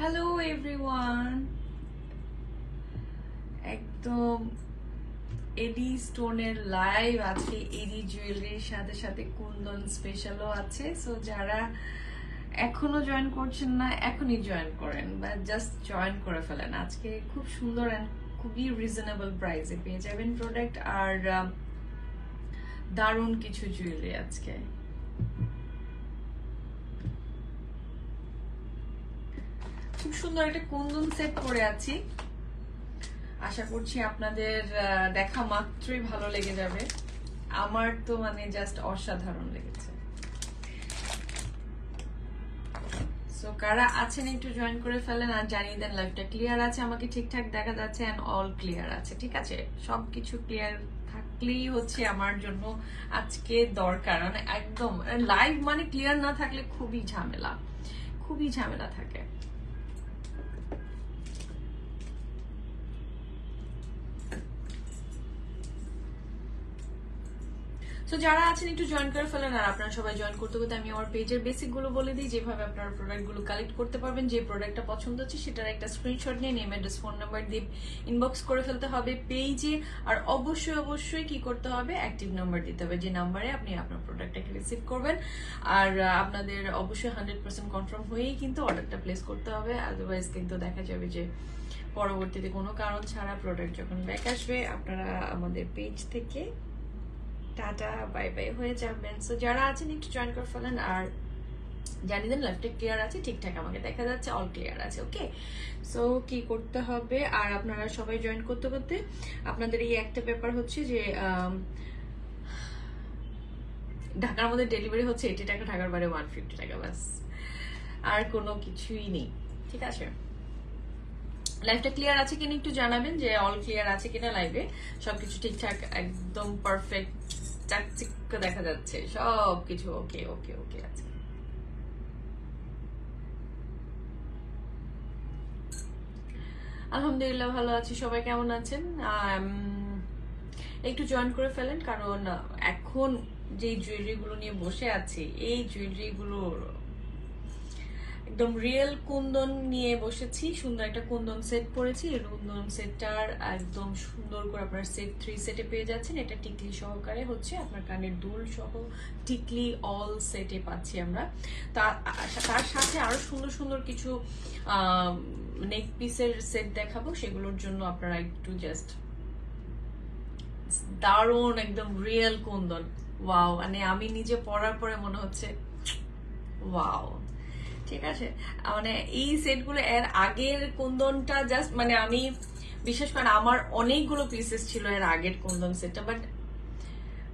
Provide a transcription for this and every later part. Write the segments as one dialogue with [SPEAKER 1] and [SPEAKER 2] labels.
[SPEAKER 1] Hello everyone, একদম এডি স্টোনের live আছে। এডি জুয়েলারির সাথে সাথে কুন্দন স্পেশালও আছে। সো যারা এখনো জয়েন করছেন না, এখনই জয়েন করেন বা জাস্ট জয়েন করে ফেলেন। আজকে খুব সুন্দর অ্যান্ড খুবই রিজনেবল প্রাইসে পেয়ে যাবেন প্রোডাক্ট, আর দারুণ কিছু জুয়েলারি আজকে। খুব সুন্দর একটা কুন্দন সেট পরে আছি, আশা করছি আপনাদের দেখা মাত্রই ভালো লেগে যাবে। আমার তো মানে জাস্ট অসাধারণ লেগেছে। সো কারা আছেন একটু জয়েন করে ফেলেন আর জানিয়ে দেন লাইভটা ক্লিয়ার আছে, আমাকে ঠিকঠাক দেখা যাচ্ছে এন্ড অল ক্লিয়ার আছে। ঠিক আছে, সবকিছু ক্লিয়ার থাকলেই হচ্ছে আমার জন্য আজকে দরকার। মানে একদম লাইভ মানে ক্লিয়ার না থাকলে খুবই ঝামেলা থাকে। তো যারা আছেন একটু জয়েন করে ফেলেন। আর আপনারা সবাই জয়েন করতে করতে আমি আমার পেজের বেসিক গুলো বলে দিই, যেভাবে আপনারা প্রোডাক্ট গুলো কালেক্ট করতে পারবেন। যে প্রোডাক্টটা পছন্দ হচ্ছে সেটার একটা স্ক্রিনশট নিয়ে নেম, অ্যাড্রেস, ফোন নাম্বার দিয়ে ইনবক্স করে ফেলতে হবে পেজে। আর অবশ্যই কি করতে হবে, অ্যাক্টিভ নাম্বার দিতে হবে, যে নাম্বারে আপনি আপনার প্রোডাক্টটাকে রিসিভ করবেন। আর আপনাদের অবশ্যই 100% কনফার্ম হয়েই কিন্তু অর্ডারটা প্লেস করতে হবে, আদারওয়াইজ কিন্তু দেখা যাবে যে পরবর্তীতে কোনো কারণ ছাড়া প্রোডাক্ট যখন ব্যাক আসবে আপনারা আমাদের পেজ থেকে টাটা বাই বাই হয়ে যাবেন। সো যারা আছেন একটু জয়েন করে ফেলেন আর জানিয়ে দেন লাইভটা ক্লিয়ার আছে, ঠিকঠাক আমাকে দেখা যাচ্ছে, অল ক্লিয়ার আছে। ওকে, সো কি করতে হবে, আর আপনারা সবাই জয়েন করতে করতে আপনাদের এই একটা ব্যাপার হচ্ছে যে ঢাকার মধ্যে ডেলিভারি হচ্ছে 80 টাকা, ঢাকার বাইরে 150 টাকা, বাস আর কোনো কিছুই নেই। ঠিক আছে, লাইভটা ক্লিয়ার আছে কিনা একটু জানাবেন, যে অল ক্লিয়ার আছে কিনা, লাইভে সবকিছু ঠিকঠাক একদম পারফেক্ট চাকচিক দেখা যাচ্ছে, সবকিছু ওকে ওকে ওকে আছে। আলহামদুলিল্লাহ ভালো আছি, সবাই কেমন আছেন? একটু জয়েন করে ফেলেন, কারণ এখন যে জুয়েলারি গুলো নিয়ে বসে আছি, এই জুয়েলারি গুলোর একদম রিয়েল কুন্দন নিয়ে বসেছি। সুন্দর একটা কুন্দন সেট পরেছি, এই কুন্দন সেটটার একদম সুন্দর করে আপনার সেট 3 সেটে পেয়ে যাচ্ছেন। এটা টিকলি সহকারে হচ্ছে আপনার কানের দুল সহ টিকলি অল সেটে পাচ্ছি আমরা। তার সাথে আরো সুন্দর সুন্দর কিছু নেক পিসের সেট দেখাবো, সেগুলোর জন্য আপনারা একটু জাস্ট দারুণ একদম রিয়েল কুন্দন। ওয়াও, মানে আমি নিজে পরার পরে মনে হচ্ছে ওয়াও। ঠিক আছে, মানে এই সেটগুলো এর আগের কুন্দনটা জাস্ট মানে আমি বিশেষ করে আমার অনেকগুলো পিসেস ছিল এর আগের কুন্দন সেটটা, বাট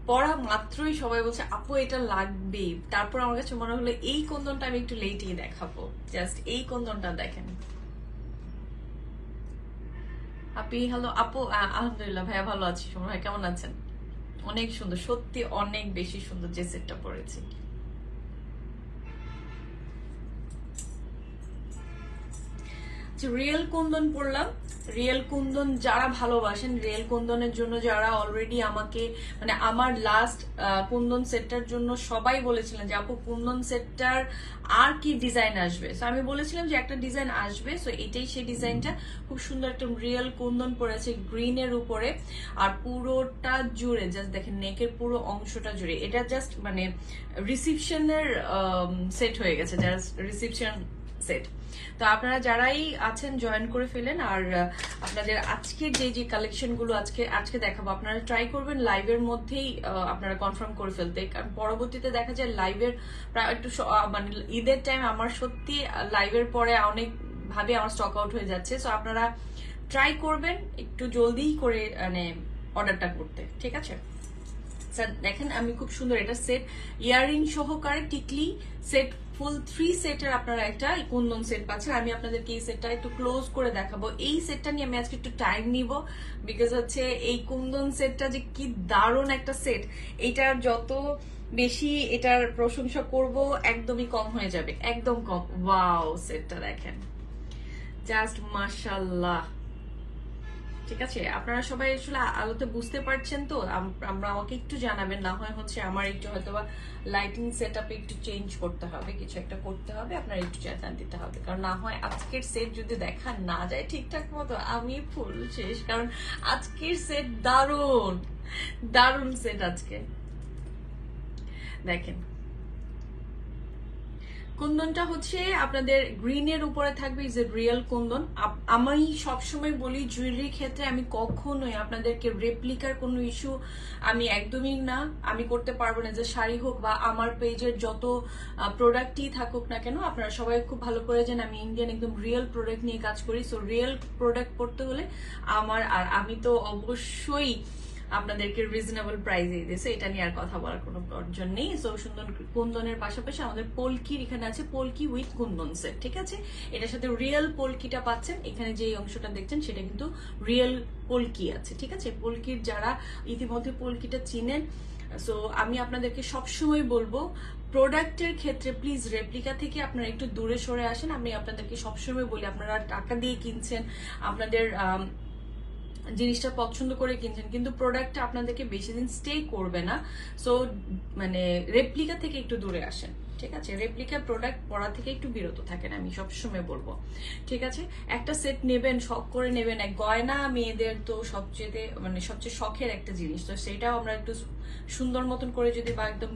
[SPEAKER 1] পড়া মাত্রই সবাই বলছে আপু এটা লাগবে। তারপর আমার কাছে মনে হলো এই কুন্দনটা আমি একটু লেটেই দেখাবো, জাস্ট এই কুন্দনটা দেখেন। আপনি হ্যালো আপু, আলহামদুলিল্লাহ ভাইয়া ভালো আছি। সময় ভাই কেমন আছেন? অনেক সুন্দর, সত্যি অনেক বেশি সুন্দর যে সেটটা পরেছি। রিয়েল কুন্দন পড়লাম। রিয়েল কুন্দন যারা ভালোবাসেন, রিয়েল কুন্দনের জন্য যারা অলরেডি আমাকে মানে আমার লাস্ট কুন্দন সেটটার জন্য সবাই বলেছিলেন যে আপু কুন্দন সেটটার আর কি ডিজাইন আসবে। সো আমি বলেছিলাম যে একটা ডিজাইন আসবে, সো এটাই সেই ডিজাইনটা। খুব সুন্দর একটা রিয়েল কুন্দন পড়েছে গ্রিনের উপরে, আর পুরোটা জুড়ে জাস্ট দেখেন নেকের পুরো অংশটা জুড়ে এটা জাস্ট মানে রিসিপশনের সেট হয়ে গেছে, জাস্ট রিসিপশন সেট। তো আপনারা যারাই আছেন জয়েন করে ফেলেন। আর আপনাদের আজকের যে কালেকশন গুলো আজকে দেখাবো, আপনারা ট্রাই করবেন লাইভের মধ্যেই আপনারা কনফার্ম করে ফেলতে, কারণ পরবর্তীতে দেখা যায় লাইভের প্রায় একটু মানে ঈদের টাইম আমার সত্যি লাইভের পরে অনেক ভাবে আমার স্টক আউট হয়ে যাচ্ছে। সো আপনারা ট্রাই করবেন একটু জলদি করে মানে অর্ডারটা করতে। ঠিক আছে, দেখেন আমি খুব সুন্দর এটা সেট ইয়াররিং সহকারে টিকলি সেট ফুল 3 সেটের আপনারা একটা কুন্দন সেট পাচ্ছেন। আমি আপনাদেরকে এই সেটটা একটু ক্লোজ করে দেখাবো। এই সেটটা নিয়ে আমি আজকে একটু টাইম নিব, বিকজ হচ্ছে এই কুন্দন সেটটা যে কি দারুণ একটা সেট, এইটার যত বেশি এটার প্রশংসা করব একদমই কম হয়ে যাবে, একদম কম। ওয়াও, সেটটা দেখেন জাস্ট মাশাআল্লাহ, ঠিক আছে, আপনারা সবাই আসলে আলোতে বুঝতে পারছেন তো? আমরা আমাকে একটু জানাবেন, না হয় হচ্ছে আমার একটু হয়তোবা লাইটিং সেট আপে একটু চেঞ্জ করতে হবে, কিছু একটা করতে হবে, আপনার একটু জানান দিতে হবে, কারণ না হয় আজকের সেট যদি দেখা না যায় ঠিকঠাক মতো আমি ফুল শেষ। কারণ আজকের সেট দারুণ দারুণ সেট আজকে দেখেন। কুন্দনটা হচ্ছে আপনাদের গ্রিনের উপরে থাকবে, ইজ এ রিয়েল কুন্দন। আমি সবসময় বলি জুয়েলারি ক্ষেত্রে আমি কখনোই আপনাদেরকে রেপ্লিকার কোনো ইস্যু আমি একদমই না, আমি করতে পারবো না। যে শাড়ি হোক বা আমার পেজের যত প্রোডাক্টই থাকুক না কেন, আপনারা সবাই খুব ভালো করে জানেন আমি ইন্ডিয়ান একদম রিয়েল প্রোডাক্ট নিয়ে কাজ করি। সো রিয়েল প্রোডাক্ট করতে হলে আর আমি তো অবশ্যই আপনাদেরকে রিজনেবল প্রাইসে দিয়েছে, এটা নিয়ে আর কথা বলার কোনো প্রয়োজন নেই। সো সুন্দর কুন্দনের পাশাপাশি আমাদের পলকির এখানে আছে পলকি উইথ কুন্দন সেট, ঠিক আছে? এটার সাথে রিয়েল পলকিটা পাচ্ছেন, এখানে যে অংশটা দেখছেন সেটা কিন্তু রিয়েল পলকি আছে, ঠিক আছে? পলকির যারা ইতিমধ্যে পলকিটা চিনেন, সো আমি আপনাদেরকে সবসময় বলবো প্রোডাক্টের ক্ষেত্রে প্লিজ রেপ্লিকা থেকে আপনারা একটু দূরে সরে আসেন। আমি আপনাদেরকে সবসময় বলি আপনারা টাকা দিয়ে কিনছেন, আপনাদের জিনিসটা পছন্দ করে কিনছেন, কিন্তু প্রোডাক্টটা আপনাদেরকে বেশি দিন স্টে করবে না। সো মানে রেপ্লিকা থেকে একটু দূরে আসেন, ঠিক আছে? রেপ্লিকা প্রোডাক্ট পরা থেকে একটু বিরত থাকেন, আমি সবসময় বলবো, ঠিক আছে? একটা সেট নেবেন, শখ করে নেবেন, এক গয়না মেয়েদের তো সবচেয়ে শখের একটা জিনিস, তো সেটাও আমরা একটু সুন্দর মতন করে যদি বা একদম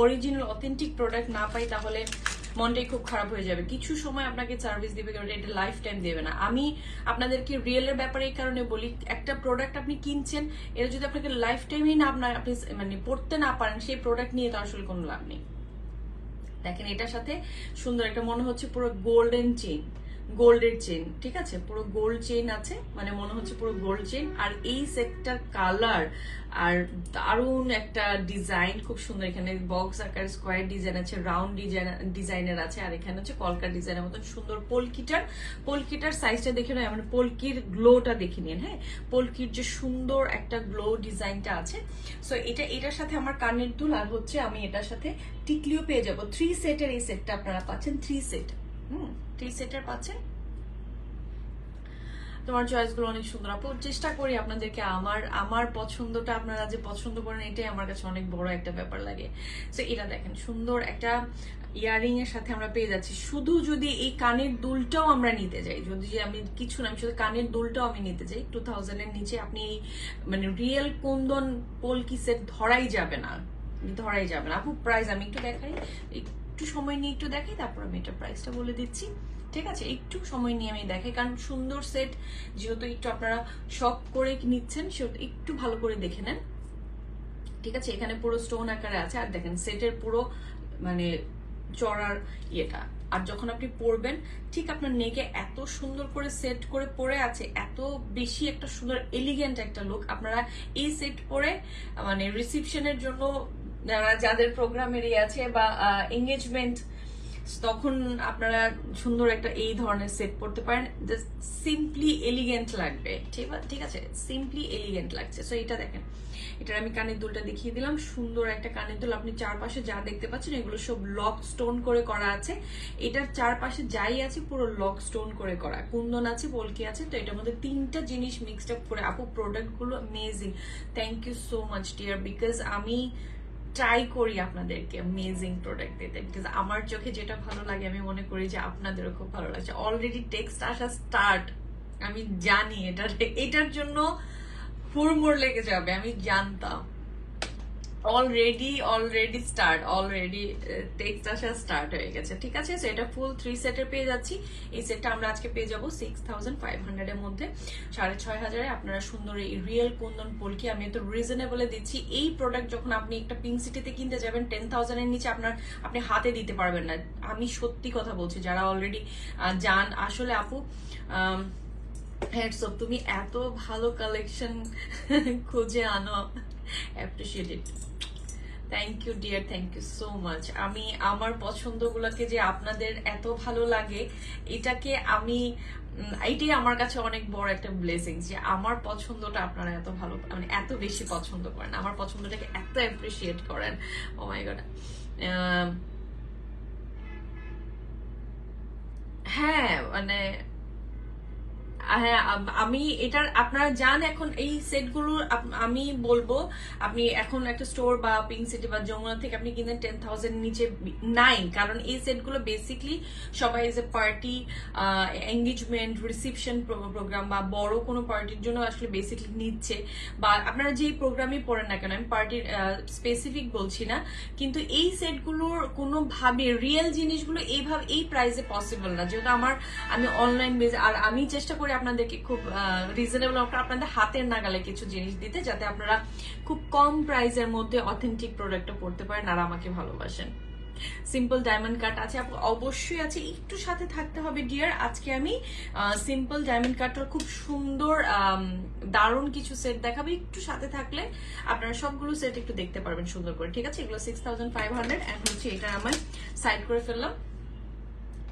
[SPEAKER 1] অরিজিনাল অথেন্টিক প্রোডাক্ট না পাই তাহলে মনটাই খুব খারাপ হয়ে যাবে। কিছু সময় আপনাকে সার্ভিস দিবে, কারণ এটা লাইফ টাইম দেবে না। আমি আপনাদেরকে রিয়েলের ব্যাপারে এই কারণে বলি, একটা প্রোডাক্ট আপনি কিনছেন, এটা যদি আপনাকে লাইফ টাইমই না আপনি মানে পড়তে না পারেন, সেই প্রোডাক্ট নিয়ে তো আসলে কোনো লাভ নেই। দেখেন এটার সাথে সুন্দর একটা মনে হচ্ছে পুরো গোল্ডেন চেইন, গোল্ডের চেইন, ঠিক আছে? পুরো গোল্ড চেইন আছে, মানে মনে হচ্ছে পুরো গোল্ড চেইন। আর এই সেটটার কালার আর দারুণ একটা ডিজাইন, খুব সুন্দর। এখানে বক্স আকার স্কোয়ার ডিজাইন আছে, রাউন্ড ডিজাইনের আছে, আর এখানে হচ্ছে কলকা ডিজাইনের মতন সুন্দর পলকিটার সাইজটা দেখে নয়, মানে পলকির গ্লোটা দেখে নিন। হ্যাঁ, পলকির যে সুন্দর একটা গ্লো ডিজাইনটা আছে। সো এটার সাথে আমার কানের দুল আর হচ্ছে আমি এটার সাথে টিকলিও পেয়ে যাবো। 3 সেটের এই সেটটা আপনারা পাচ্ছেন, 3 সেট। 3 সেটের পাচ্ছেন। তোমার চয়েস গুলো অনেক সুন্দর আপু। চেষ্টা করি আপনাদেরকে আমার পছন্দটা আপনারা যে পছন্দ করেন, এটাই আমার কাছে অনেক বড় একটা ব্যাপার লাগে। তো এটা দেখেন সুন্দর একটা ইয়ারিং এর সাথে আমরা পেয়ে যাচ্ছি। শুধু যদি এই কানের দুলটাও আমরা নিতে যাই, যদি আমি কিছু না, আমি শুধু কানের দুলটাও আমি নিতে যাই 2000 এর নিচে, আপনি মানে রিয়েল কুন্দন পলকি সেট ধরাই যাবে না আপু। প্রাইস আমি একটু দেখাই, একটু সময় নিয়ে একটু দেখাই, তারপর আমি এটা প্রাইসটা বলে দিচ্ছি, ঠিক আছে? একটু সময় নিয়ে আমি দেখাই, কারণ সুন্দর সেট যেহেতু একটু আপনারা শখ করে নিচ্ছেন, সেহেতু একটু ভালো করে দেখে নেন, ঠিক আছে? এখানে পুরো স্টোন আকারে আছে, আর দেখেন সেটের পুরো মানে চড়ার ইয়েটা। আর যখন আপনি পরবেন, ঠিক আপনার নেকে এত সুন্দর করে সেট করে পরে আছে, এত বেশি একটা সুন্দর এলিগেন্ট একটা লুক। আপনারা এই সেট পরে মানে রিসেপশনের জন্য যাদের প্রোগ্রামের আছে বা এঙ্গেজমেন্ট, তখন আপনারা সুন্দর একটা এই ধরনের সেট পড়তে পারেন, সিম্পলি এলিগেন্ট লাগবে, ঠিক আছে? সিম্পলি এলিগেন্ট লাগছে। সো এটা দেখেন, এটার আমি কানের দুলটা দেখিয়ে দিলাম, সুন্দর একটা কানের দুল। আপনি চারপাশে যা দেখতে পাচ্ছেন এগুলো সব লক স্টোন করে করা আছে। এটার চারপাশে যাই আছে পুরো লক স্টোন করে করা, কুন্দন আছে, পলকি আছে। তো এটার মধ্যে 3টা জিনিস মিক্সড আপ করে আপু প্রোডাক্ট গুলো amazing. Thank you so much dear, because আমি ট্রাই করি আপনাদেরকে অ্যামেজিং প্রোডাক্ট দিতে, বিকজ আমার চোখে যেটা ভালো লাগে আমি মনে করি যে আপনাদেরও খুব ভালো লাগছে। অলরেডি টেক্সট আসা স্টার্ট, আমি জানি এটার জন্য হুড়মুড় লেগে যাবে, আমি জানতাম। অলরেডি টেক্সট আসা স্টার্ট হয়ে গেছে, ঠিক আছে? সো এটা ফুল 3 সেটের পেয়ে যাচ্ছি। এই সেটটা আমরা আজকে পেয়ে যাবো 6500 এর মধ্যে, 6500 এ আপনারা সুন্দর এই রিয়েল কুন্দন পলকি আমি তো রিজনেবলে দিচ্ছি। এই প্রোডাক্ট যখন আপনি একটা পিঙ্ক সিটিতে কিনতে যাবেন 10,000 এর নিচে আপনি হাতে দিতে পারবেন না। আমি সত্যি কথা বলছি, যারা অলরেডি জান। আসলে আপু হেডস অফ, তুমি এত ভালো কালেকশন খুঁজে আনো, appreciate it. Thank you dear, thank you so much. আমি আমার পছন্দগুলোকে যে আপনাদের এত ভালো লাগে, এইটাই আমার কাছে অনেক বড় একটা ব্লেসিং, যে আমার পছন্দটা আপনারা এত ভালো, মানে এত বেশি পছন্দ করেন, আমার পছন্দটাকে এত অ্যাপ্রিশিয়েট করেন। ও মাই গড। হ্যাঁ, মানে হ্যাঁ, আমি এটার আপনারা যান এখন এই সেটগুলো, আমি বলবো আপনি এখন একটা স্টোর বা পিঙ্ক সিটি বা যমুনা থেকে আপনি কিনেন 10,000 নিচে নাই, কারণ এই সেটগুলো বেসিকলি সবাই যে পার্টি, এঙ্গেজমেন্ট, রিসেপশন প্রোগ্রাম বা বড় কোনো পার্টির জন্য আসলে বেসিকলি নিচ্ছে, বা আপনারা যেই প্রোগ্রামই পড়েন না কেন, আমি পার্টির স্পেসিফিক বলছি না, কিন্তু এই সেটগুলোর কোনোভাবে রিয়েল জিনিসগুলো এইভাবে এই প্রাইসে পসিবল না, যেহেতু আমি অনলাইন বেজ, আর আমি চেষ্টা করি আপনাদেরকে খুব রিজনেবল আপনাদের হাতের নাগালে কিছু জিনিস দিতে, যাতে আপনারা খুব কম প্রাইসের মধ্যে অথেন্টিক প্রোডাক্টটা পড়তে পারেন আর আমাকে ভালোবাসেন। সিম্পল ডায়মন্ড কাট আছে, অবশ্যই আছে, একটু সাথে থাকতে হবে ডিয়ার। আজকে আমি সিম্পল ডায়মন্ড কাটটার খুব সুন্দর দারুণ কিছু সেট দেখাবো, একটু সাথে থাকলে আপনারা সবগুলো সেট একটু দেখতে পারবেন সুন্দর করে, ঠিক আছে? এগুলো 6500 এন্ড হচ্ছে এটা আমার সাইড করে ফেললাম,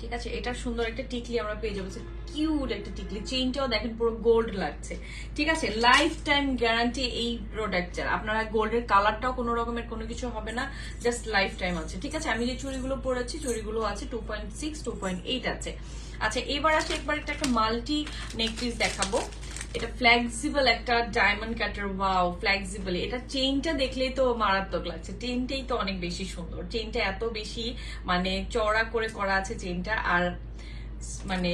[SPEAKER 1] ঠিক আছে? এটা সুন্দর একটা টিকলি আমরা পেয়ে যাবো, কিউট একটা টিকলি, চেইনটাও দেখেন পুরো গোল্ড লাগছে, ঠিক আছে? লাইফ টাইম গ্যারান্টি এই প্রোডাক্টের, আপনারা গোল্ডের কালারটাও কোনো রকমের কোনো কিছু হবে না, জাস্ট লাইফ টাইম আছে, ঠিক আছে? আমি যে চুড়িগুলো পরেছি, চুড়িগুলো আছে 2.6, 2.8 আছে। আচ্ছা, এবার আসে একবার একটা মাল্টি নেকপিস দেখাবো, এটা ফ্লেক্সিবল একটা ডায়মন্ড কাটার, ওয়াও ফ্লেক্সিবল, এটা চেইনটা দেখলেই তো মারাত্মক লাগছে, চেইনটাই তো অনেক বেশি সুন্দর, চেইনটা এত বেশি মানে চওড়া করে করা আছে চেইনটা, আর মানে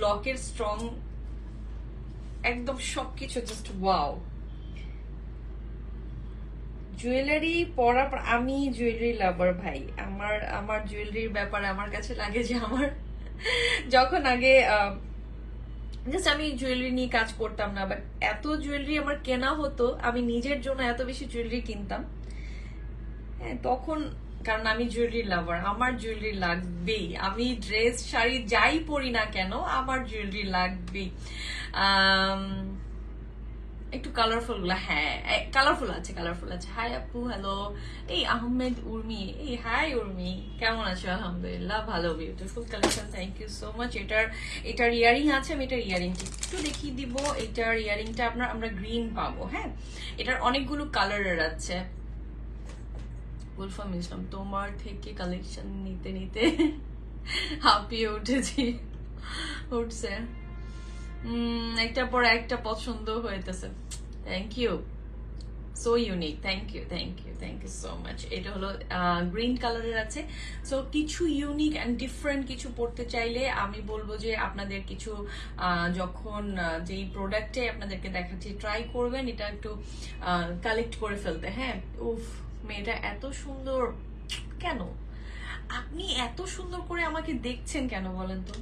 [SPEAKER 1] লকের স্ট্রং একদম সবকিছু জাস্ট ওয়াও। জুয়েলারি পরার পর, আমি জুয়েলারি লাভার ভাই, আমার জুয়েলারির ব্যাপারে আমার কাছে লাগে যে আমার যখন আগে জাস্ট আমি জুয়েলারি নিয়ে কাজ করতাম না, বাট এত জুয়েলারি আমার কেনা হতো, আমি নিজের জন্য এত বেশি জুয়েলারি কিনতাম, হ্যাঁ তখন, কারণ আমি জুয়েলারি লাভার, আমার জুয়েলারি লাগবেই, আমি ড্রেস শাড়ি যাই পরি না কেন আমার জুয়েলারি লাগবেই। একটু কালারফুল গুলা, হ্যাঁ কালারফুল আছে, কালারফুল আছে। হাই আপু, হ্যালো, এই আহমেদ উর্মি, এই হাই উর্মি, কেমন আছো? আলহামদুলিল্লাহ ভালো, beautiful collection, thank you so much. এটার ইয়ারিং আছে, আমি এটার ইয়ারিংটা একটু দেখিয়ে দিব। এটার ইয়ারিংটা আমরা গ্রিন পাবো, হ্যাঁ এটার অনেকগুলো কালারের আছে। গুলফাম ইসলাম, তোমার থেকে কালেকশন নিতে নিতে হাঁপিয়ে উঠেছি, উঠছে একটা পর একটা পছন্দ হইতেছে, thank you, so unique, thank you, thank you, thank you so much. এটা হলো গ্রিন কালারের আছে, সো কিছু ইউনিক অ্যান্ড ডিফারেন্ট কিছু পড়তে চাইলে আমি বলবো যে আপনাদের কিছু যখন যেই প্রোডাক্টে আপনাদেরকে দেখাচ্ছি ট্রাই করবেন, এটা একটু কালেক্ট করে ফেলতে। হ্যাঁ, উফ মেয়েটা এত সুন্দর কেন, আপনি এত সুন্দর করে আমাকে দেখছেন কেন বলেন তো,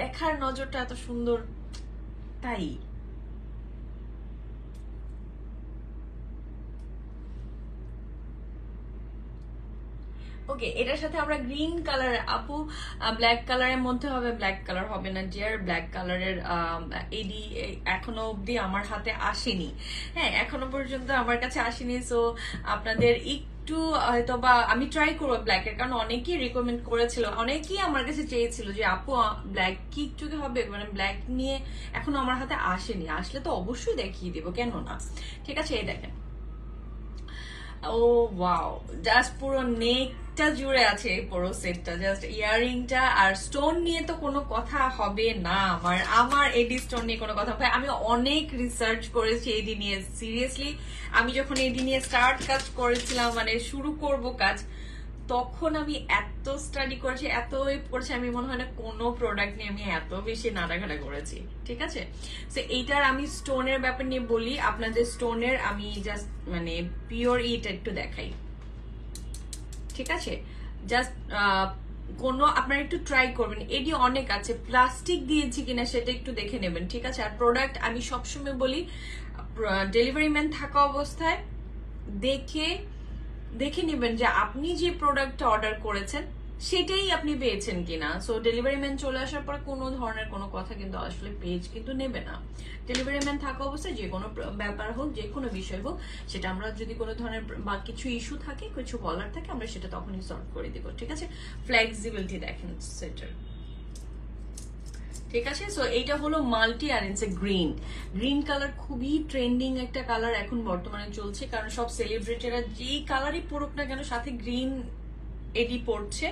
[SPEAKER 1] দেখার নজরটা এত সুন্দর তাই। ওকে, এটার সাথে আমরা গ্রিন কালার, আপু ব্ল্যাক কালারের মধ্যে হবে, ব্ল্যাক কালার হবে না ডিয়ার, ব্ল্যাক কালারের এডি এখনো অবধি আমার হাতে আসেনি, হ্যাঁ এখনো পর্যন্ত আমার কাছে আসেনি, সো আপনাদের একটু হয়তো বা আমি ট্রাই করবো ব্ল্যাকের, কারণ অনেকেই রিকমেন্ড করেছিল, অনেকেই আমার কাছে চেয়েছিল যে আপু ব্ল্যাক কি একটু হবে, মানে ব্ল্যাক নিয়ে এখনো আমার হাতে আসেনি, আসলে তো অবশ্যই দেখিয়ে দিব, কেন না? ঠিক আছে, এই দেখেন, ও ওয়াও, জাস্ট পুরো নেকটা জুড়ে আছে এই পুরো সেটটা, জাস্ট ইয়ারিংটা আর স্টোন নিয়ে তো কোনো কথা হবে না, আমার এডি স্টোন নিয়ে কোনো কথা হবে। আমি অনেক রিসার্চ করেছি এডি নিয়ে, সিরিয়াসলি আমি যখন এডি নিয়ে স্টার্ট কাজ করেছিলাম, মানে শুরু করব কাজ, তখন আমি এত স্টাডি করেছি, এত পড়েছি, আমি মনে হয় না কোনো প্রোডাক্ট নিয়ে আমি এত বেশি নাড়াঘাটা করেছি, ঠিক আছে? তো এইটার আমি স্টোনের ব্যাপার নিয়ে বলি আপনাদের, স্টোনের আমি জাস্ট মানে পিওর ইটা একটু দেখাই, ঠিক আছে? জাস্ট কোনো আপনারা একটু ট্রাই করবেন, এডি অনেক আছে, প্লাস্টিক দিয়েছি কিনা সেটা একটু দেখে নেবেন, ঠিক আছে? আর প্রোডাক্ট আমি সবসময় বলি ডেলিভারি ম্যান থাকা অবস্থায় দেখে নিবেন যে আপনি যে প্রোডাক্টটা অর্ডার করেছেন সেটাই আপনি পেয়েছেন কিনা। সো ডেলিভারি ম্যান চলে আসার পর কোনো ধরনের কোনো কথা কিন্তু আসলে পেজ কিন্তু নেবে না, ডেলিভারি ম্যান থাকা অবস্থায় যে কোনো ব্যাপার হোক, যে কোনো বিষয় হোক, সেটা আমরা যদি কোনো ধরনের বা কিছু ইস্যু থাকে, কিছু বলার থাকে, আমরা সেটা তখনই সলভ করে দিব, ঠিক আছে? ফ্লেক্সিবিলিটি দেখেন সেটার, ঠিক আছে? সো এইটা হলো মাল্টি আর ইটস এ গ্রিন কালার, খুবই ট্রেন্ডিং একটা কালার এখন বর্তমানে চলছে, কারণ সব সেলিব্রিটিরা যেই কালারই পড়ুক না কেন সাথে গ্রিন এডি পড়ছে।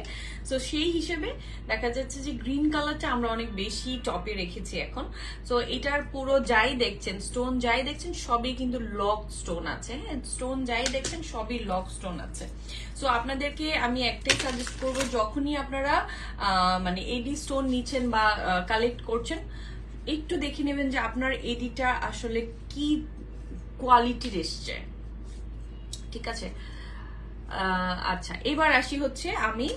[SPEAKER 1] তো সেই হিসেবে দেখা যাচ্ছে যে গ্রিন কালারটা আমরা অনেক বেশি টপে রেখেছি এখন। তো এটার পুরো যাই দেখছেন, স্টোন যাই দেখছেন সবই কিন্তু লক স্টোন আছে। হ্যাঁ, স্টোন যাই দেখছেন সবই লক স্টোন আছে। সো আপনাদেরকে আমি একটাই সাজেস্ট করবো, যখনই আপনারা মানে এডি স্টোন নিচ্ছেন বা কালেক্ট করছেন, একটু দেখে নেবেন যে আপনার এডিটা আসলে কি কোয়ালিটির এসছে। ঠিক আছে, আচ্ছা এবার আসি হচ্ছে আমি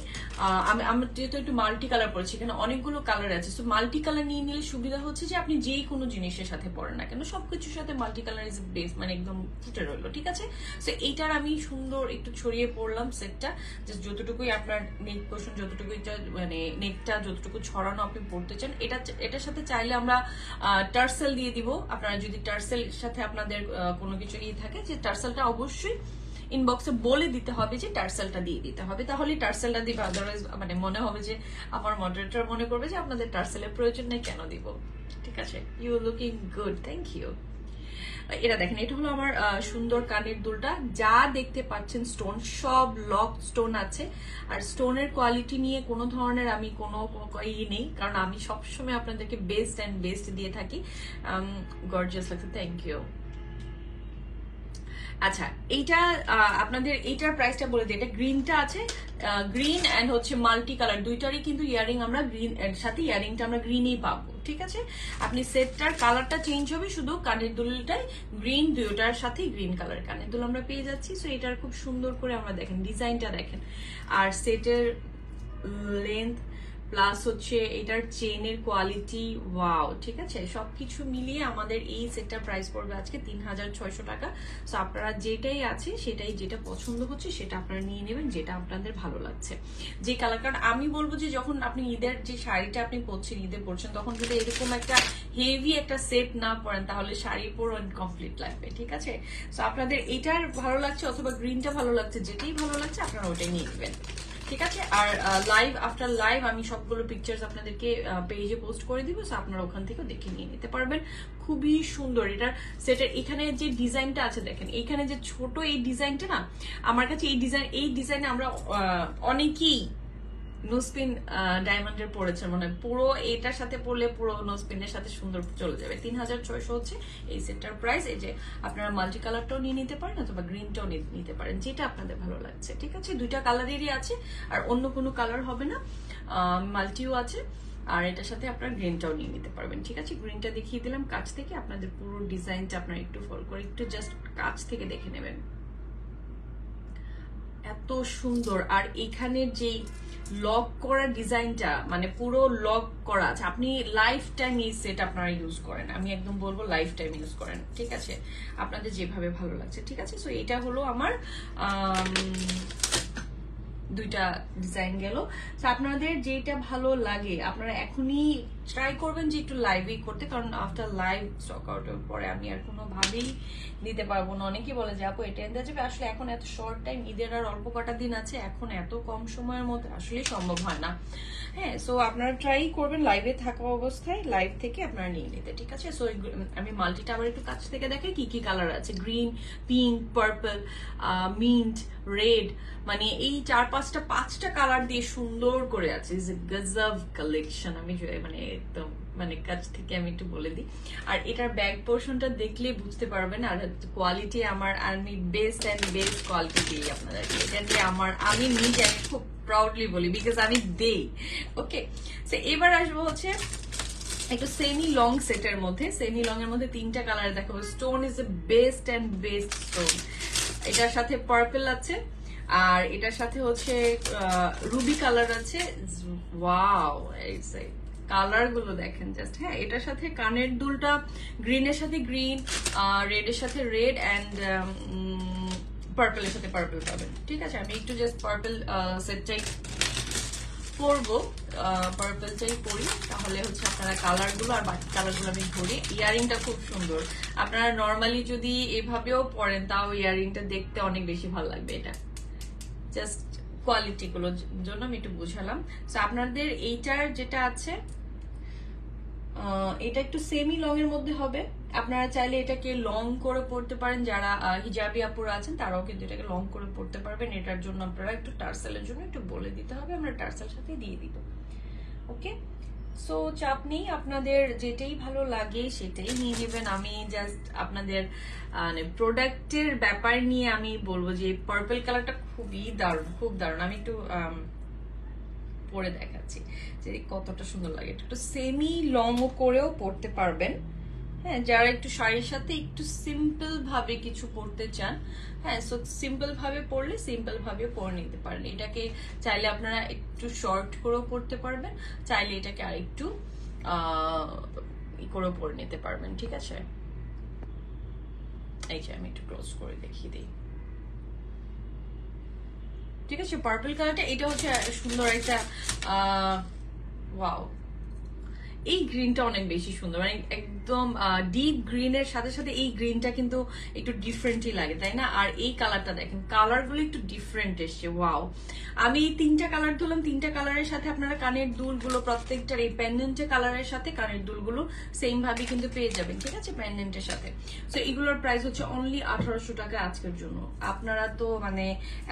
[SPEAKER 1] যেহেতু একটু মাল্টি কালার পড়েছি, এখানে অনেকগুলো কালার আছে। সো মাল্টি কালার নিয়ে নিলে সুবিধা হচ্ছে যে আপনি যেই কোনো জিনিসের সাথে পড়েন না কেন, সবকিছুর সাথে মাল্টি কালার ইজ বেস, মানে একদম ফুটে রইলো। ঠিক আছে, সো এইটার আমি সুন্দর একটু ছড়িয়ে পড়লাম সেটটা, জাস্ট যতটুকুই আপনার নেক পোর্শন, যতটুকু মানে নেকটা যতটুকু ছড়ানো আপনি পড়তে চান। এটার সাথে চাইলে আমরা টার্সেল দিয়ে দিব। আপনারা যদি টার্সেল সাথে আপনাদের কোনো কিছু থাকে, যে টার্সেলটা অবশ্যই ইনবক্সে বলে দিতে হবে যে টার্সেলটা দিয়ে দিতে হবে, তাহলে টার্সেলটা দিবে। আদারওয়াইজ মানে মনে হবে যে আমার মডারেটর মনে করবে যে আপনাদের টার্সেলের প্রয়োজন নেই, কেন দিব। ঠিক আছে, you looking good, thank you. এটা দেখেন, এটা হলো আমার সুন্দর কানের দুলটা। যা দেখতে পাচ্ছেন স্টোন সব লক স্টোন আছে। আর স্টোনের কোয়ালিটি নিয়ে কোনো ধরনের আমি কোনো নেই, কারণ আমি সবসময় আপনাদেরকে বেস্ট অ্যান্ড বেস্ট দিয়ে থাকি। গর্জিয়াস লাগছে, থ্যাংক ইউ। আচ্ছা, এইটা আপনাদের এইটার প্রাইসটা বলে দিই। এটা গ্রিনটা আছে, গ্রিন এন্ড হচ্ছে মাল্টি কালার দুইটারই কিন্তু ইয়ারিং আমরা গ্রিন এর সাথে ইয়ারিংটা আমরা গ্রিনই পাবো। ঠিক আছে, আপনি সেটটার কালারটা চেঞ্জ হবে, শুধু কানের দুলটাই গ্রিন, দুইটার সাথে গ্রিন কালার কানের দুল আমরা পেয়ে যাচ্ছি। সো এটার খুব সুন্দর করে আমরা দেখেন ডিজাইনটা দেখেন, আর সেটের লেন্থ প্লাস হচ্ছে এটার চেনের কোয়ালিটি, ওয়াও। ঠিক আছে, সবকিছু মিলিয়ে আমাদের এই সেটটার প্রাইস পড়বে আজকে 3600 টাকা। সো আপনারা যেটাই আছে সেটাই, যেটা পছন্দ হচ্ছে সেটা আপনারা নিয়ে নেবেন, যেটা আপনাদের ভালো লাগছে যে কালার। কারণ আমি বলবো যে যখন আপনি ঈদের যে শাড়িটা আপনি পরছেন, ঈদে পরছেন, তখন যদি এরকম একটা হেভি একটা সেট না পরেন তাহলে শাড়ি পরো ইনকমপ্লিট লাগবে। ঠিক আছে, সো আপনাদের এটার ভালো লাগছে অথবা গ্রিনটা ভালো লাগছে, যেটাই ভালো লাগছে আপনারা ওটাই নিয়ে নেবেন। ঠিক আছে, আর লাইভ আফটার লাইভ আমি সবগুলো পিকচার্স আপনাদেরকে পেজে পোস্ট করে দিব, সো আপনারা ওখান থেকে দেখে নিয়ে নিতে পারবেন। খুবই সুন্দর এটার সেটের। এখানে যে ডিজাইনটা আছে দেখেন, এখানে যে ছোট এই ডিজাইনটা না, আমার কাছে এই ডিজাইনে আমরা অনেকেই নোস্পিন ডায়মন্ডের পড়েছে, মানে পুরো এটার সাথে পড়লে পুরো নোস্পিনের সাথে সুন্দর চলে যাবে। 3600 হচ্ছে এই সেটটার প্রাইস। এই যে আপনারা মাল্টি কালারটাও নিয়ে নিতে পারেন অথবা গ্রিনটাও নিতে পারেন, যেটা আপনাদের ভালো লাগছে। ঠিক আছে, দুইটা কালারেরই আছে, আর অন্য কোনো কালার হবে না, মাল্টিও আছে। আর এটার সাথে আপনারা গ্রিনটাও নিয়ে নিতে পারবেন। ঠিক আছে, গ্রিনটা দেখিয়ে দিলাম কাছ থেকে, আপনাদের পুরো ডিজাইনটা আপনারা একটু ফলো করে একটু জাস্ট কাছ থেকে দেখে নেবেন, এত সুন্দর। আর এখানে যে লক করা ডিজাইনটা, মানে পুরো লক করা আছে, আপনি লাইফ টাইম এই সেট আপনারা ইউজ করেন, আমি একদম বলবো লাইফ টাইম ইউজ করেন। ঠিক আছে, আপনাদের যেভাবে ভালো লাগছে। ঠিক আছে, সো এটা হলো আমার দুইটা ডিজাইন গেল। আপনাদের যেটা ভালো লাগে আপনারা এখনই ট্রাই করবেন যে একটু লাইভেই করতে, কারণ আফটার লাইভ স্টক আউটের পরে আমি আর কোনোভাবেই দিতে পারবো না। অনেকেই বলে যে আপু এটা দেওয়া যাবে, আসলে এখন এত শর্ট টাইম, ঈদের আর অল্প কটা দিন আছে, এখন এত কম সময়ের মধ্যে আসলে সম্ভব হয় না। হ্যাঁ, সো আপনারা ট্রাই করবেন লাইভে থাকা অবস্থায়, লাইভ থেকে আপনারা নিয়ে নিতে। ঠিক আছে, সো আমি মাল্টিটা আবার একটু কাছ থেকে দেখাই কি কি কালার আছে। Green, pink, purple, mint, red, মানে এই 4-5টা কালার দিয়ে সুন্দর করে আছে। ইজ এ গজব কালেকশন। আমি মানে একদম মানে কাছ থেকে আমি একটু বলে দিই। আর এটার ব্যাক পোর্শনটা দেখলে বুঝতে পারবেন, আর কোয়ালিটি আমি বেস্ট অ্যান্ড বেস্ট কোয়ালিটি দিই আপনাদেরকে। এটা দিয়ে আমি নিজে আমি খুব প্রাউডলি বলি, বিকজ আমি দেই। ওকে, সো এবার আসবো হচ্ছে একটু সেমি লং সেটের মধ্যে। সেমি লং এর মধ্যে 3টা কালার দেখাবো। Stone is a best and best stone. এটার সাথে পার্পল আছে, আর এটার সাথে হচ্ছে রুবি কালার আছে। ওয়াও, কালার গুলো দেখেন জাস্ট। হ্যাঁ, এটার সাথে কানের দুলটা গ্রিনের সাথে গ্রিন, রেডের সাথে রেড, অ্যান্ড পার্পলের সাথে পার্পল পাবেন। ঠিক আছে, আমি একটু জাস্ট পার্পল সেটটাই পরবো, পার্পলটাই পরি, তাহলে হচ্ছে আপনারা কালারগুলো আর বাকি কালারগুলো আমি ধরি। ইয়ারিংটা খুব সুন্দর, আপনারা নর্মালি যদি এভাবেও পরেন তাও ইয়ারিংটা দেখতে অনেক বেশি ভালো লাগবে। এটা জাস্ট কোয়ালিটি গুলোর জন্য আমি একটু বুঝালাম। তো আপনাদের এইটার যেটা আছে এটা একটু সেমি লং এর মধ্যে হবে। আপনারা চাইলে এটাকে লং করে পড়তে পারেন, যারা হিজাবি আপুরা আছেন তারাও কিন্তু এটাকে লং করে পড়তে পারবেন। এটার জন্য আপনারা একটু টার্সেলের জন্য একটু বলে দিতে হবে, আমরা টার্সেল সাথে দিয়ে দিব। ওকে, সো চাপ নেই, আপনাদের যেটাই ভালো লাগে সেটাই নিয়ে নেবেন। আমি জাস্ট আপনাদের মানে প্রোডাক্টের ব্যাপার নিয়ে আমি বলবো যে পার্পল কালারটা খুবই দারুণ, খুব দারুণ। আমি একটু পরে দেখাচ্ছি যে কতটা সুন্দর লাগে। একটু সেমি লং করেও পড়তে পারবেন। হ্যাঁ, যারা একটু শাড়ির সাথে একটু সিম্পল ভাবে কিছু পড়তে চান, হ্যাঁ, সো সিম্পল ভাবে পড়লে সিম্পল ভাবে পরে নিতে পারেন। এটাকে চাইলে আপনারা একটু শর্ট করেও পড়তে পারবেন, চাইলে এটাকে আর একটু করেও পরে নিতে পারবেন। ঠিক আছে, এই যে আমি একটু ক্লোজ করে দেখিয়ে দিই। ঠিক আছে, পার্পল কালারটা এটা হচ্ছে সুন্দর একটা ওয়াও, এই গ্রিনটা অনেক বেশি সুন্দর, মানে একদম ডিপ গ্রিনের সাথে সাথে এই গ্রিনটা কিন্তু একটু ডিফারেন্টই লাগে, তাই না? আর এই কালারটা দেখেন, কালারগুলো একটু ডিফারেন্ট এসছে। ওয়াও, আমি এই 3টা কালার ধরলাম, 3টা কালারের সাথে আপনারা কানের দুলগুলো প্রত্যেকটার এই পেন্ডেন্টের কালারের সাথে কানের দুলগুলো সেম ভাবে কিন্তু পেয়ে যাবেন। ঠিক আছে, পেন্ডেন্টের সাথে। সো এগুলোর প্রাইস হচ্ছে অনলি 1800 টাকা আজকের জন্য। আপনারা তো মানে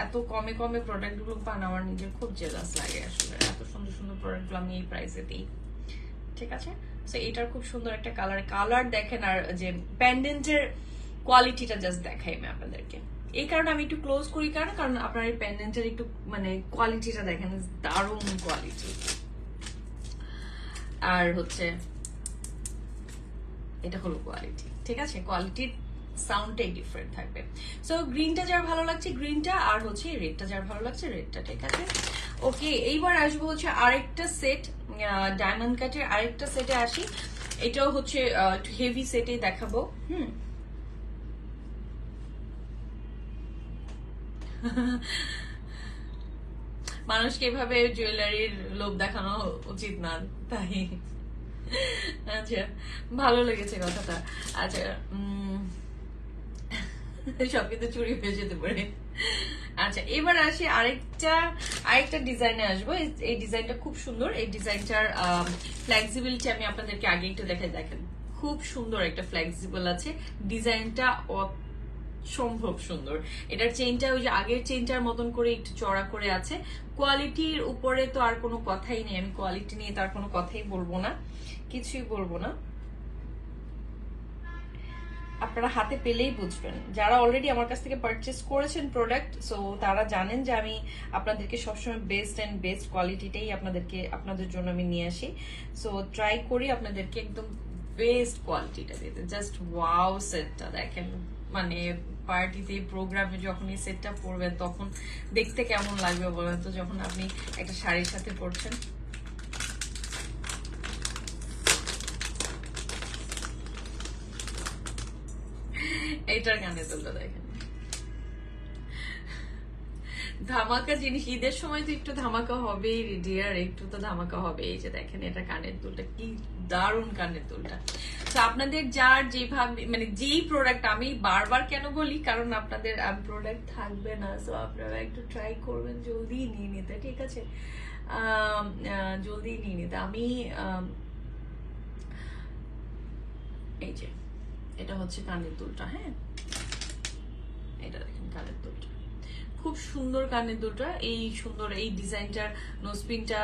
[SPEAKER 1] এত কমে কমে প্রোডাক্টগুলো পান, আমার নিজের খুব জেলাস লাগে আসলে। এত সুন্দর সুন্দর প্রোডাক্টগুলো আমি এই প্রাইসে দিই। ঠিক আছে, সো এটার খুব সুন্দর একটা কালার দেখেন, আর যে পেন্ডেন্টের কোয়ালিটিটা জাস্ট দেখাই আমি আপনাদেরকে। এই কারণে আমি একটু ক্লোজ করি, কারণ আপনার এই পেন্ডেন্টের একটু মানে কোয়ালিটিটা দেখেন, দারুণ কোয়ালিটি। আর হচ্ছে এটা হলো কোয়ালিটি। ঠিক আছে, কোয়ালিটির সাউন্ডটাই ডিফারেন্ট থাকবে। সো গ্রিনটা যার ভালো লাগছে গ্রিনটা, আর হচ্ছে রেডটা যার ভালো লাগছে রেডটা। ঠিক আছে, ওকে, এইবার আসবো হচ্ছে আরেকটা সেট, ডায়মন্ড কাটের আরেকটা সেটে আসি। এটাও হচ্ছে একটু হেভি সেটে দেখাবো। মানুষকে এভাবে জুয়েলারির লোভ দেখানো উচিত না, তাই। আচ্ছা, ভালো লেগেছে কথাটা। আচ্ছা, সবকিছু চুরি হয়ে যেতে পারে। আচ্ছা, এবার আসি আরেকটা ডিজাইনে আসবো। এই ডিজাইনটা খুব সুন্দর। এই ডিজাইনটার ফ্লেক্সিবিলিটি আমি আপনাদেরকে আগে একটু দেখেন, খুব সুন্দর একটা ফ্লেক্সিবল আছে। ডিজাইনটা সম্ভব সুন্দর। এটার চেইনটা ওই যে আগের চেইনটার মতন করে একটু চড়া করে আছে। কোয়ালিটির উপরে তো আর কোনো কথাই নেই, আমি কোয়ালিটি নিয়ে তো আর কোনো কথাই বলবো না, কিছুই বলবো না। আপনারা হাতে পেলেই বুঝবেন। যারা অলরেডি আমার কাছ থেকে পারচেস করেছেন প্রোডাক্ট, সো তারা জানেন যে আমি আপনাদেরকে সবসময় বেস্ট কোয়ালিটিটাই আপনাদের জন্য আমি নিয়ে আসি। সো ট্রাই করি আপনাদেরকে একদম বেস্ট কোয়ালিটিটা দিতে। জাস্ট ওয়াও, সেটটা দেখেন, মানে পার্টিতে প্রোগ্রামে যখন এই সেটটা পরবেন তখন দেখতে কেমন লাগবে বলেন তো, যখন আপনি একটা শাড়ির সাথে পরছেন। এইটার গানে তুলতে দেখেন, ধামাকা জিনিস। ঈদের সময় তো একটু ধামাকা হবেই ডিয়ার, একটু তো ধামাকা হবে। এই যে দেখেন, এটা কানের দুলটা, কি দারুণ কানের দুলটা। তো আপনাদের যার যেভাবে মানে যেই প্রোডাক্ট, আমি বারবার কেন বলি, কারণ আপনাদের প্রোডাক্ট থাকবে না, সো আপনারা একটু ট্রাই করবেন জলদি নিয়ে নিতে। ঠিক আছে, জলদি নিয়ে নিতে। আমি এই যে এটা হচ্ছে কানের দুলটা। হ্যাঁ, এটা দেখেন কানের দুলটা, খুব সুন্দর কানের দুলটা। এই সুন্দর এই ডিজাইনটার নোজপিনটা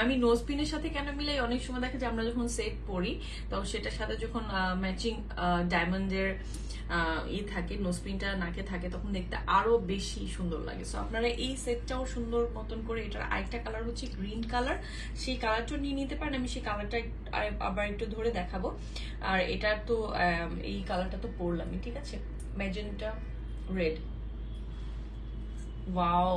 [SPEAKER 1] আমি নোজপিনের সাথে কেন মিলাই, অনেক সময় দেখা যায় আমরা যখন সেট পরি তখন সেটার সাথে যখন ম্যাচিং ডায়মন্ডের থাকে, নোজপিনটা নাকে থাকে, তখন দেখতে আরো বেশি সুন্দর লাগে। সো আপনারা এই সেটটাও সুন্দর মতন করে, এটার আরেকটা কালার হচ্ছে গ্রিন কালার, সেই কালারটাও নিয়ে নিতে পারেন। আমি সেই কালারটা আবার একটু ধরে দেখাবো। আর এটা তো এই কালারটা তো পরলামই। ঠিক আছে, ম্যাজেন্টা রেড। ওয়াও,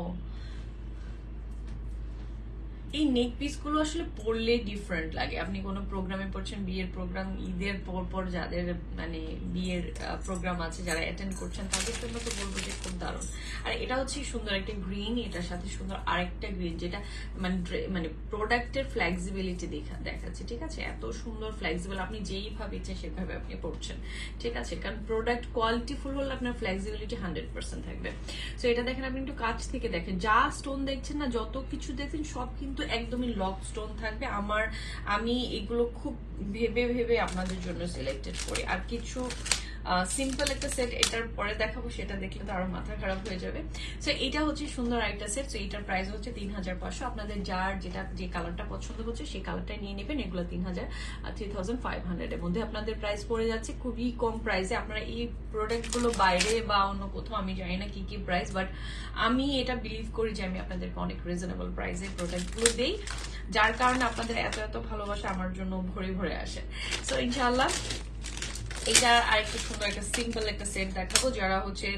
[SPEAKER 1] এই নেক পিস গুলো আসলে পরলে ডিফারেন্ট লাগে। আপনি কোনো প্রোগ্রামে পড়ছেন, বিয়ের প্রোগ্রাম, ঈদের পর যাদের মানে বিয়ের প্রোগ্রাম আছে, যারা অ্যাটেন্ড করছেন, তাদের জন্য তো বলবো যে খুব দারুণ। আর এটা হচ্ছে সুন্দর একটা গ্রিন, এটার সাথে সুন্দর আরেকটা গ্রিন, যেটা মানে প্রোডাক্টের ফ্লেক্সিবিলিটি দেখাচ্ছে। ঠিক আছে, এত সুন্দর ফ্লেক্সিবল, আপনি যেইভাবে ইচ্ছেন সেভাবে আপনি পড়ছেন। ঠিক আছে, কারণ প্রোডাক্ট কোয়ালিটি ফুল হলে আপনার ফ্লেক্সিবিলিটি 100% থাকবে। সো এটা দেখেন, আপনি একটু কাছ থেকে দেখেন, যা স্টোন দেখছেন না, যত কিছু দেখছেন সব কিন্তু একদমই লক স্টোন থাকবে। আমি এগুলো খুব ভেবে ভেবে আপনাদের জন্য সিলেক্টেড করি। আর কিছু সিম্পল একটা সেট এটার পরে দেখাবো, সেটা দেখলে তো আরো মাথা খারাপ হয়ে যাবে। সো এটা হচ্ছে সুন্দর একটা সেট। সো এটার প্রাইস হচ্ছে 3500। আপনাদের যার যে কালারটা পছন্দ হচ্ছে সেই কালারটাই নিয়ে নেবেন। এগুলো 3500 এর মধ্যে আপনাদের প্রাইস পড়ে যাচ্ছে, খুবই কম প্রাইসে। আপনারা এই প্রোডাক্টগুলো বাইরে বা অন্য কোথাও আমি জানি না কি প্রাইস, বাট আমি এটা বিলিভ করি যে আমি আপনাদেরকে অনেক রিজনেবল প্রাইসে প্রোডাক্টগুলো দেই, যার কারণে আপনাদের এত এত ভালোবাসা আমার জন্য ভরে ভরে আসে। সো ইনশাআল্লাহ এটা আরেকটা সুন্দর একটা সিম্পল একটা সেট দেখাবো, যারা হচ্ছে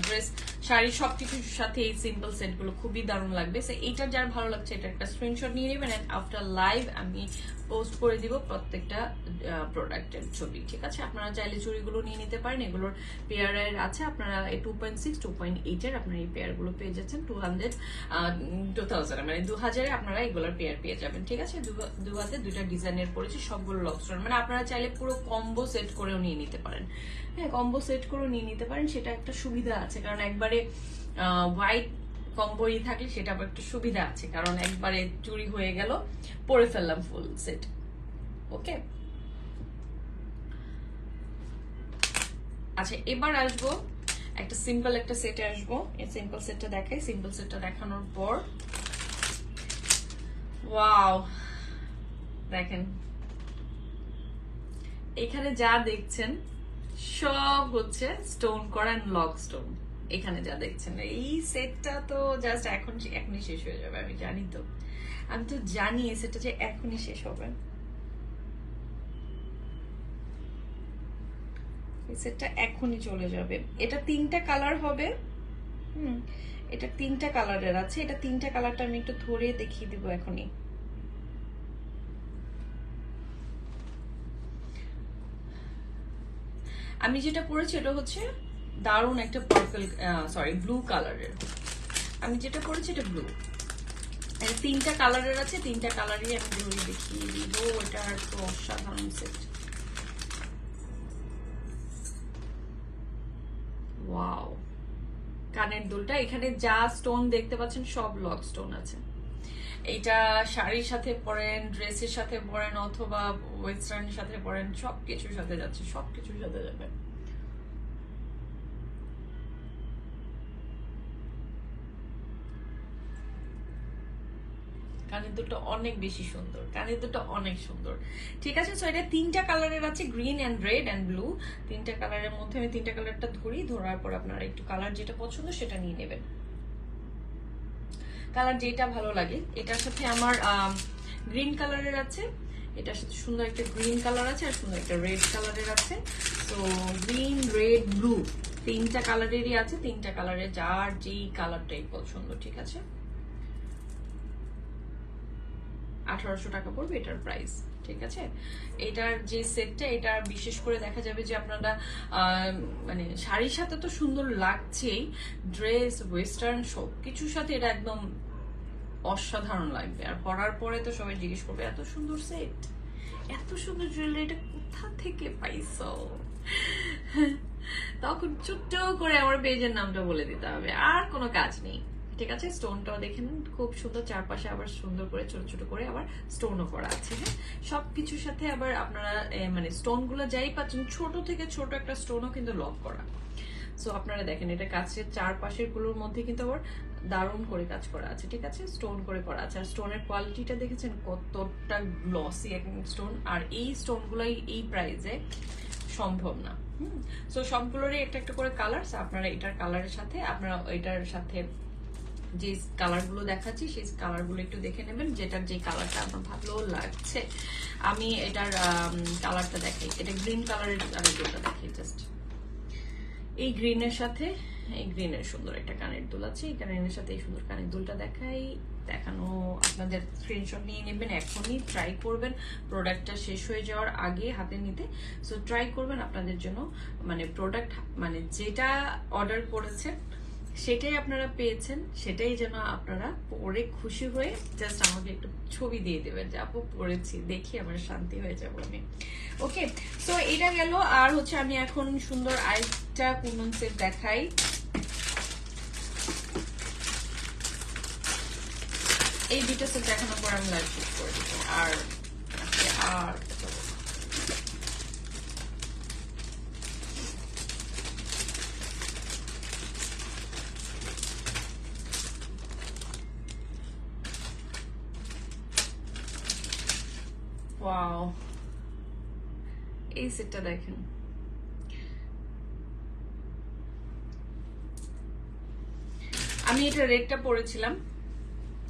[SPEAKER 1] ড্রেস শাড়ি সবকিছুর সাথে এই সিম্পল সেট গুলো খুবই দারুণ লাগবে। এইটা যার ভালো লাগছে এটা একটা স্ক্রিনশট নিয়ে নেবেন, এন্ড আফটার লাইভ আমি পোস্ট করে দিব প্রত্যেকটা প্রোডাক্টের ছবি, ঠিক আছে? আপনারা চাইলে চুড়িগুলো নিয়ে নিতে পারেন, এগুলোর পেয়ারের আছে। আপনারা 2.6 2.8 এর আপনারা এই পেয়ার গুলো পেয়ে যাচ্ছেন 2000 মানে 2000 আপনারা এগুলোর পেয়ার পেয়ে যাবেন, ঠিক আছে? দু হাতে দুইটা ডিজাইনের পড়েছে, সবগুলো লক স্টোন। মানে আপনারা চাইলে পুরো কম্বো সেট করেও নিয়ে নিতে পারেন। হ্যাঁ, কম্বো সেট করেও নিয়ে নিতে পারেন, সেটা একটা সুবিধা আছে। কারণ একবারে হোয়াইট কম্বোই থাকলে সেটা আবার একটা সুবিধা আছে, কারণ একবারে চুরি হয়ে গেল, পরে ফেললাম ফুল সেট। ওকে, আচ্ছা এবার আসবো একটা সিম্পল একটা সেটে আসবো। এই সিম্পল সেটটা দেখাই। সিম্পল সেটটা দেখানোর পর ওয়াও, দেখেন এখানে যা দেখছেন সব হচ্ছে স্টোন করা লক স্টোন। এখানে যা দেখছেন এই সেটটা তো জাস্ট এখনই শেষ হয়ে যাবে। আমি তো জানি এই সেটটা যে এখনই শেষ হবে। এই সেটটা এখনই চলে যাবে। এটা 3টা কালার হবে। এটা 3টা কালারের আছে। এটা 3টা কালারটা আমি একটু ধরে দেখিয়ে দিব এখনই। আমি যেটা পরেছি এটা হচ্ছে দারুণ একটা পার্পল ব্লু কালারের। আমি যেটা পরেছি এটা ব্লু। 3টা কালারের আছে, 3টা কালারই আমি ধরে দেখিয়ে দিব। এটা তো অসাধারণ সেট। ওয়াও, কানের দুলটা এখানে যা স্টোন দেখতে পাচ্ছেন সব লক স্টোন আছে। এটা শাড়ির সাথে পরেন, ড্রেসের সাথে পরেন, অথবা ওয়েস্টার্নের সাথে পরেন, সবকিছুর সাথে যাচ্ছে, সবকিছুর সাথে যাবে। কানের দুলটা অনেক বেশি সুন্দর, কানের দুলটা অনেক সুন্দর, ঠিক আছে? সো এটা 3টা কালারের আছে, green and red and blue. 3টা কালারের মধ্যে আমি 3টা কালারটা ধরার পর আপনারা একটু কালার যেটা পছন্দ সেটা নিয়ে নেবেন, কালার যেটা ভালো লাগে। এটার সাথে আমার গ্রিন কালারের আছে, এটার সাথে সুন্দর একটা গ্রিন কালার আছে, আর সুন্দর একটা রেড কালারের আছে। তো গ্রিন, রেড, ব্লু 3টা কালারেরই আছে। 3টা কালারের যার যেই কালারটাই পছন্দ, ঠিক আছে? 1800 টাকা পড়বে এটার প্রাইস, ঠিক আছে? এটার যে সেটটা, এটা বিশেষ করে দেখা যাবে যে আপনারা মানে শাড়ির সাথে তো সুন্দর লাগছেই, ড্রেস, ওয়েস্টার্ন সবকিছুর সাথে এটা একদম অসাধারণ লাগবে। আর পরার পরে তো সবাই জিজ্ঞেস করবে এত সুন্দর সেট, এত সুন্দর জুয়েলারি এটা কোথা থেকে পাইছো? তখন ছোট্ট করে আমার পেজের নামটা বলে দিতে হবে, আর কোনো কাজ নেই, ঠিক আছে? স্টোনটাও দেখেন খুব সুন্দর, চারপাশে আবার সুন্দর করে ছোট ছোট করে আবার স্টোনও করা আছে। হ্যাঁ, সবকিছুর সাথে আবার আপনারা মানে স্টোন গুলো যাই পাচ্ছেন, ছোট থেকে ছোট একটা স্টোনও কিন্তু লক করা। সো আপনারা দেখেন এটা কাছের চারপাশের গুলোর মধ্যে কিন্তু আবার দারুণ করে কাজ করা আছে, ঠিক আছে? স্টোন করে করা আছে। আর স্টোনের কোয়ালিটিটা দেখেছেন কতটা গ্লসি একটা স্টোন, আর এই স্টোন গুলাই এই প্রাইসে সম্ভব না। সো সবগুলোরই একটা একটা করে কালার। আপনারা এটার কালারের সাথে, আপনারা এটার সাথে যে কালার গুলো দেখাচ্ছি সেই কালার গুলো একটু দেখে নেবেন, যেটার যে কালারটা আপনার ভালো লাগছে। আমি এটার কালারটা দেখাই, এটা গ্রিন কালারের কালারটা দেখাই। জাস্ট এই গ্রিনের সাথে এই গ্রিনের সুন্দর একটা কানের দুল আছে, এই কানের সাথে এই সুন্দর কানের দুলটা দেখানো আপনাদের স্ক্রিনশট নিয়ে নেবেন, এখনই ট্রাই করবেন প্রোডাক্টটা শেষ হয়ে যাওয়ার আগে হাতে নিতে। সো ট্রাই করবেন আপনাদের জন্য, মানে প্রোডাক্ট মানে যেটা অর্ডার করেছেন সেটাই আপনারা পেয়েছেন, সেটাই যেন আপনারা পরে খুশি হয়ে জাস্ট আমাকে একটু ছবি দিয়ে দেবেন যে আপু পরেছি, দেখি আমার শান্তি হয়ে যাবো আমি। ওকে, সো এটা গেল। আর হচ্ছে আমি এখন সুন্দর আরেকটা কুন্দন সেট দেখাই। এই দুইটা সেট দেখানোর পর আমি লাইভ শেষ করে দিব। আর আর ওয়াও, এই সেটটা দেখেন, আমি এটা রেডটা পরেছিলাম,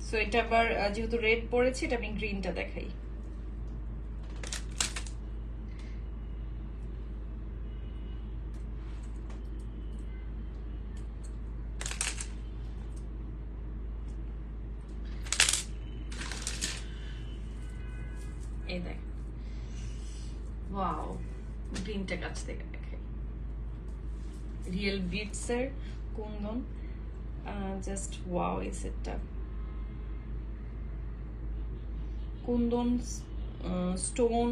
[SPEAKER 1] সো এটা আবার যেহেতু রেড পরেছি, এটা আমি গ্রিনটা দেখাই। এই দেখ, ওয়াও, গ্রিনটা কাছ থেকে দেখাই। রিয়েল বিটস এর কুন্দন, জাস্ট ওয়াও এই সেটটা। কুন্দন, স্টোন,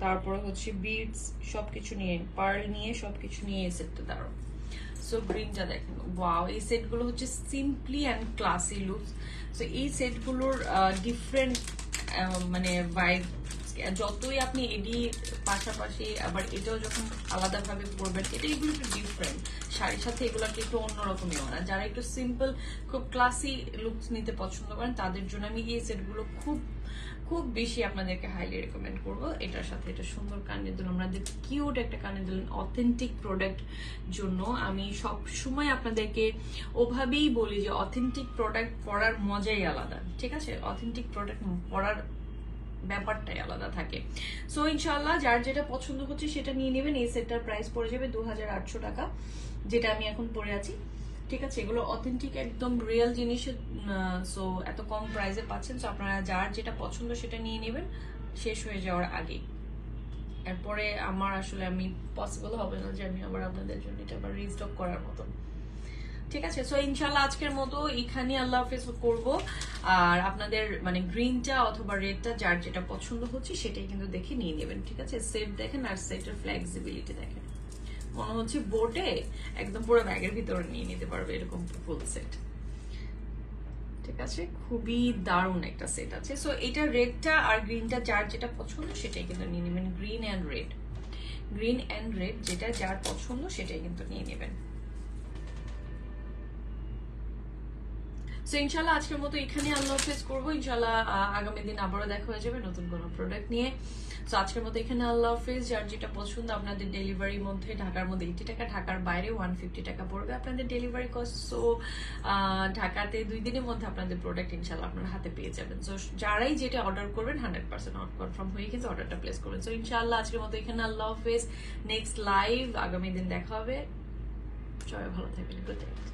[SPEAKER 1] তারপরে হচ্ছে বিটস, সবকিছু নিয়ে, পার্ল নিয়ে, সবকিছু নিয়ে এই সেটটা দারুণ। সো গ্রিনটা দেখেন, ওয়াও, এই সেটগুলো হচ্ছে simply and classy looks. So এই সেটগুলোর ডিফারেন্ট মানে ভাইব, যতই আপনি এডি পাশাপাশি আবার এটাও যখন আলাদাভাবে পরবেন, এটা এগুলো একটু ডিফারেন্ট, শাড়ির সাথে এগুলোকে একটু অন্যরকমই না। যারা একটু সিম্পল খুব ক্লাসি লুকস নিতে পছন্দ করেন তাদের জন্য আমি এই সেটগুলো খুব খুব বেশি আপনাদেরকে হাইলি রেকমেন্ড করবো। এটার সাথে এটা সুন্দর কানের দুল, আমাদের কিউট একটা কানের দুল, অথেন্টিক প্রোডাক্ট জন্য আমি সব সময় আপনাদেরকে ওভাবেই বলি যে অথেন্টিক প্রোডাক্ট পরার মজাই আলাদা, ঠিক আছে? অথেন্টিক প্রোডাক্ট পরার ব্যাপারটাই আলাদা থাকে। সো ইনশাআল্লাহ যার যেটা পছন্দ হচ্ছে সেটা নিয়ে নেবেন। এই সেটটার প্রাইস পড়ে যাবে 2800 টাকা, যেটা আমি এখন পরে আছি, ঠিক আছে? এগুলো অথেন্টিক একদম রিয়েল জিনিসের, সো এত কম প্রাইসে পাচ্ছেন। সো আপনারা যার যেটা পছন্দ সেটা নিয়ে নেবেন শেষ হয়ে যাওয়ার আগেই। এরপরে আমার আসলে আমি পসিবল হবে না যে আমি আবার আপনাদের জন্য এটা আবার রিস্টক করার মতন, ঠিক আছে? সো ইনশাল্লাহ আজকের মতো এখানে আল্লাহ হাফেজ করব। আর আপনাদের মানে গ্রিনটা অথবা রেডটা যার যেটা পছন্দ হচ্ছে সেটাই কিন্তু দেখে নিয়ে নেবেন, ঠিক আছে? সেট দেখেন আর সেটের ফ্লেক্সিবিলিটি দেখেন, মনে হচ্ছে বোটে একদম পুরো ব্যাগের ভিতরে নিয়ে নিতে পারবে এরকম ফুল সেট, ঠিক আছে? খুবই দারুণ একটা সেট আছে। সো এটা রেডটা আর গ্রিনটা যার যেটা পছন্দ সেটাই কিন্তু নিয়ে নেবেন। গ্রিন অ্যান্ড রেড যেটা যার পছন্দ সেটাই কিন্তু নিয়ে নেবেন। সো ইনশাল্লাহ আজকের মতো এখানে আল্লাহ হাফেজ করবো। ইনশাল্লাহ আগামী দিন আবারও দেখা হয়ে যাবে নতুন কোনো প্রোডাক্ট নিয়ে। সো আজকের মতো এখানে আল্লাহ হাফেজ। যার যেটা পছন্দ, আপনাদের ডেলিভারির মধ্যে ঢাকার মধ্যে 80 টাকা, ঢাকার বাইরে 150 টাকা পড়বে আপনাদের ডেলিভারি কস্ট। সো ঢাকাতে 2 দিনের মধ্যে আপনাদের প্রোডাক্ট ইনশাল্লাহ আপনার হাতে পেয়ে যাবেন। সো যারাই যেটা অর্ডার করবেন 100% কনফার্ম হয়ে কিন্তু অর্ডারটা প্লেস করবেন। সো ইনশাল্লাহ আজকের মতো এখানে আল্লাহ হাফেজ। নেক্সট লাইভ আগামী দিন দেখা হবে। সবাই ভালো থাকবেন। Good night.